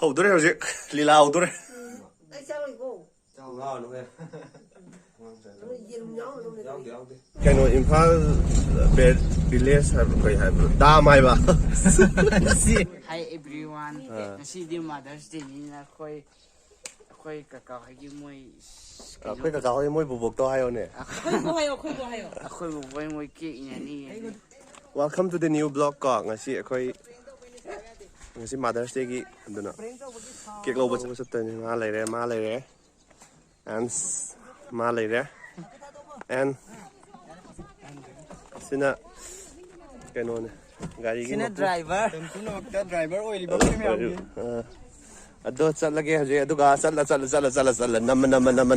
hꯧꯗꯣꯔꯦ ꯍꯧꯖꯤꯛ ꯂꯤꯂꯥ ꯍꯧꯗꯣꯔꯦ ꯀꯩꯅꯣ ꯏꯝꯐꯥꯜ ꯚꯤꯂꯦꯖ ꯍꯥꯏꯕ ꯀꯩ ꯍꯥꯏꯕ꯭ꯔꯣ ꯗꯥꯝ ꯍꯥꯏꯕ Hi everyone. Ngasi Mother's Day nina khoi kaka hoigi moi ꯑꯩꯈꯣꯏ ꯀꯀꯥ ꯍꯣꯏ ꯃꯣꯏ ꯕꯨꯕꯣꯛꯇꯣ ꯍꯥꯏꯌꯣꯅꯦ akhoi boy moi cake inani. Welcome to the new vlog ko ngasi akhoi ngasi Mother's Day gi aduna cake loba chutani ma leire and ma leire and sina kaino ne gari gi Sina driver oiliba ado chatlage haje aduga chatla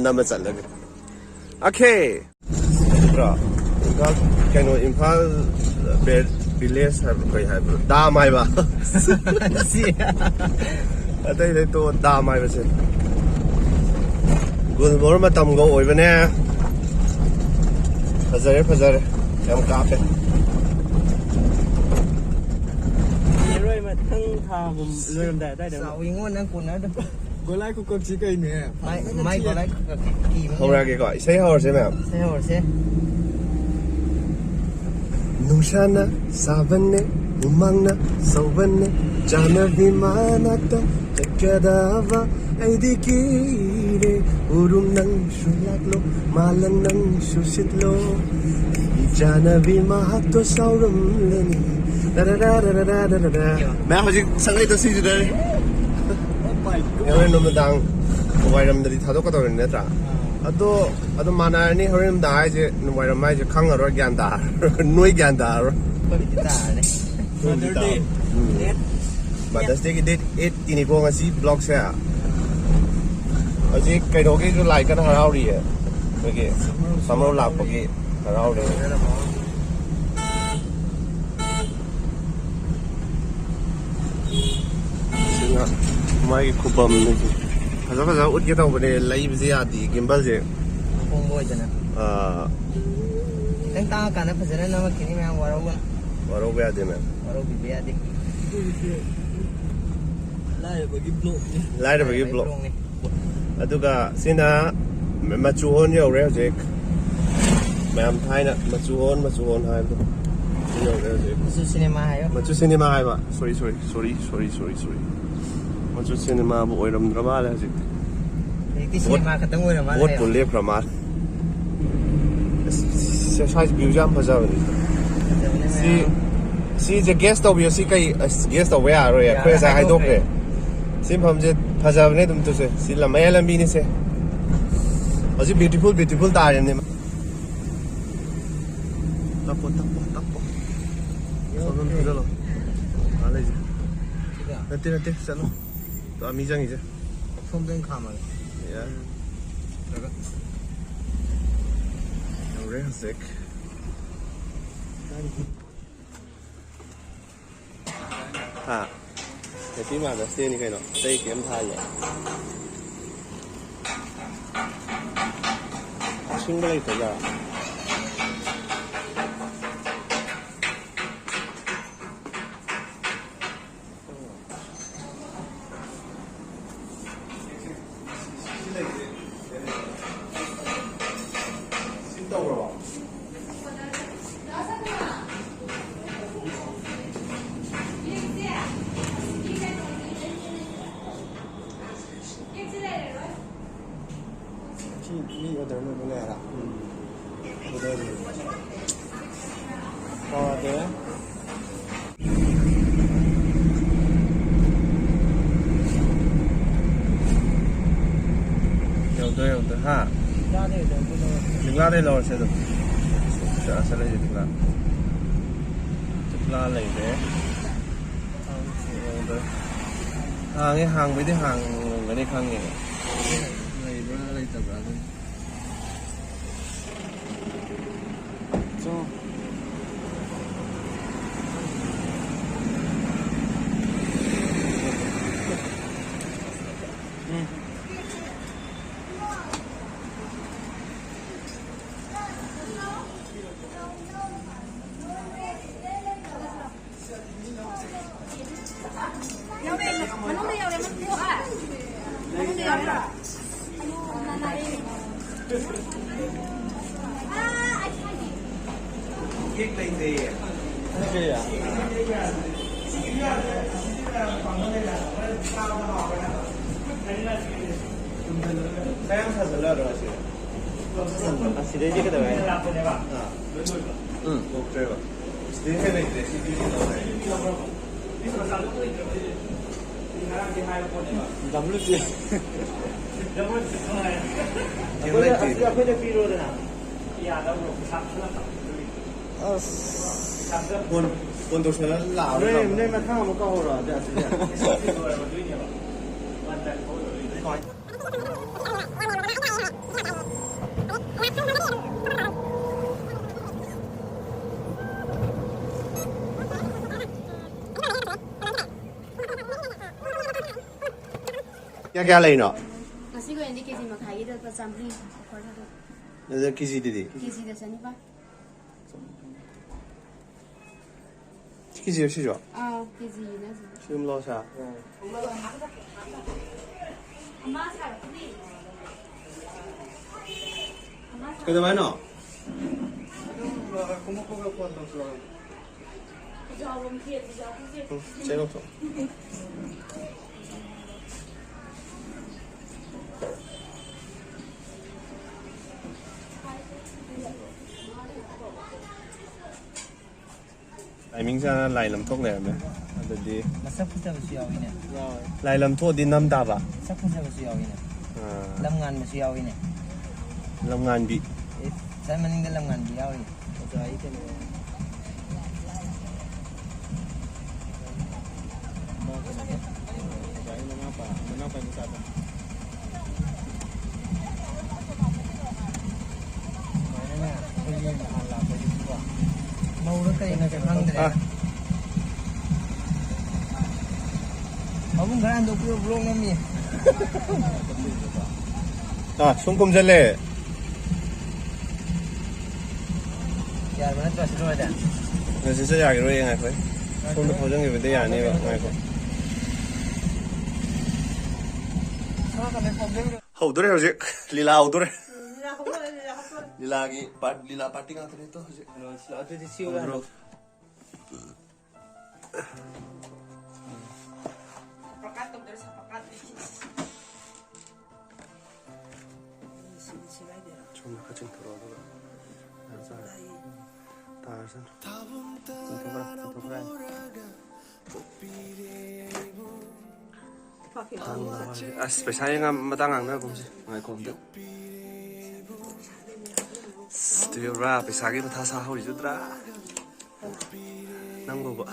nama chatlage okay bro kaino Imphal village have koi haiba dam haiba atai dai to dam haiba se gulmor matam go oibane fajare yam kape Roi ma thang tha bum loim da dai da. Sao ingon nang kun ada. Go like ko chi kai ne. Mai go like ki. hora ge ko sei hor se ma'am Se hor se. Nushana sabanne umangna saubanne jana vimanata takadava aidikire urum nang shulaklo malan nang shusitlo jana vimahato saurum leni मैं हजिक संगई तो सी जुदे हरेन नमदांग वाइरम दरी थादो का तोरने नेत्रा अदो मानारनी हरेन दाय जे वाइरम my जे खंगरो ज्ञान दा नोई ज्ञान दा Mother's Day की डेट 8 तिनी को ngasi ब्लॉग से हजिक कइनो के जो लाइक kan हराव रही है ओके समरो लाख पके हराव रही है माई खुबम फजा उठके तौबने लैबजे यादी gimbal J Ongoi jana. Tang ta kana phajana nama kini ma waro be ade man waro bi be ade. Lai bagi blog aduga sina machuhon yore hojek mam thaina machuhon hai do yore hojek Su cinema hayo. machu cinema hai ba sorry machu cinema bu oiram drama le hojek Ti cinema khatang oi ma. bot pulle pramal se size view jam phajawani si je guest of you si kai guest of where are ya khoi sa hai dokre sim pham je phajawne dum to se si lamaya lambi ni se aji beautiful ta ne tapo sonon phajalo ale je nate chalo to ami jangi je Som deng khama. ya Sick. Ha. Happy Mother's Day ni kai no. Day game tha ya. Single ito ja. Mi order mo le ra. Order ni. Order. Yo de ha. Tingla de lo se do. Sa le tingla. Tingla le de. Hàng với cái hàng cái này khang này. Đây tập ra thôi. Cho. 그래야. 사양 사슬러로 하세요. 시대지 그다음에. 응, 목줘요. 시대해는 이제 시대지 나와요. WC. 본 도시는 라오. 네, 탕 먹고 오라. क्या लें ना? Nasi goreng di KG makai itu pas sampling korang tu. नजर किसी दीदी KG dah sini pak. किसी है जो Ah KG nasi. 지금 넣어서 그래도 많이 넣어 제일 없어 타이밍상 라이 람톡 내면 어디 Masak pun tak mesti awak ini. 라이 람톡 어디 남다봐 Masak pun tak mesti awak ini. Lamngan mesti awak ini. 람간비 Saya meninggal lamngan dia awak ini. Betul itu. Mau rekai nak fang deh. Kamu nggak ada belum kami. 아 손금 잘래 Ya mana tu asal ada. 나 진짜 야기로 해 ngaiko 손도 보정이 왜 돼야 안 해요 ngaiko 하우더래 hojik lila haudore lila lila party nga tare to hojik Ada di sini lah. 좀 같이 들어오더라 다선 아 스페셜이 nga matang na kung si ngai kom de studio rap isagi pa sa holi judra nang go ba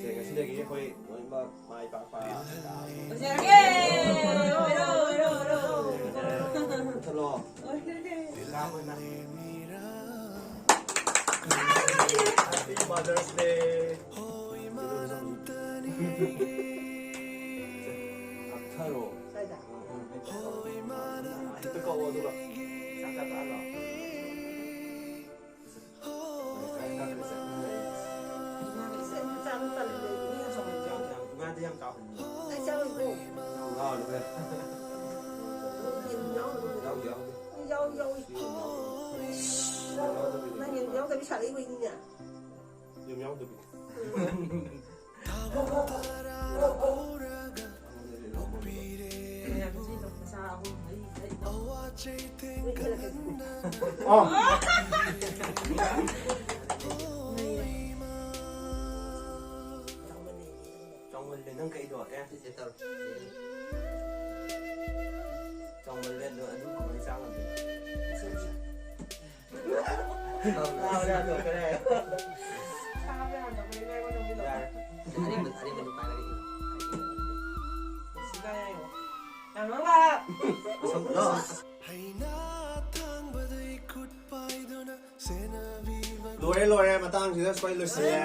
제가 실력이 거의 막 많이 빡빡 들어 Happy Mother's Day 앞차로 뜨거워 누가 잠깐 알아 yang kau trong mình lên nâng cây đỏ em thì sẽ tập trong mình lên nữa đúng không sao làm sao ra được cái này lôi mà tao chỉ là quay lôi xe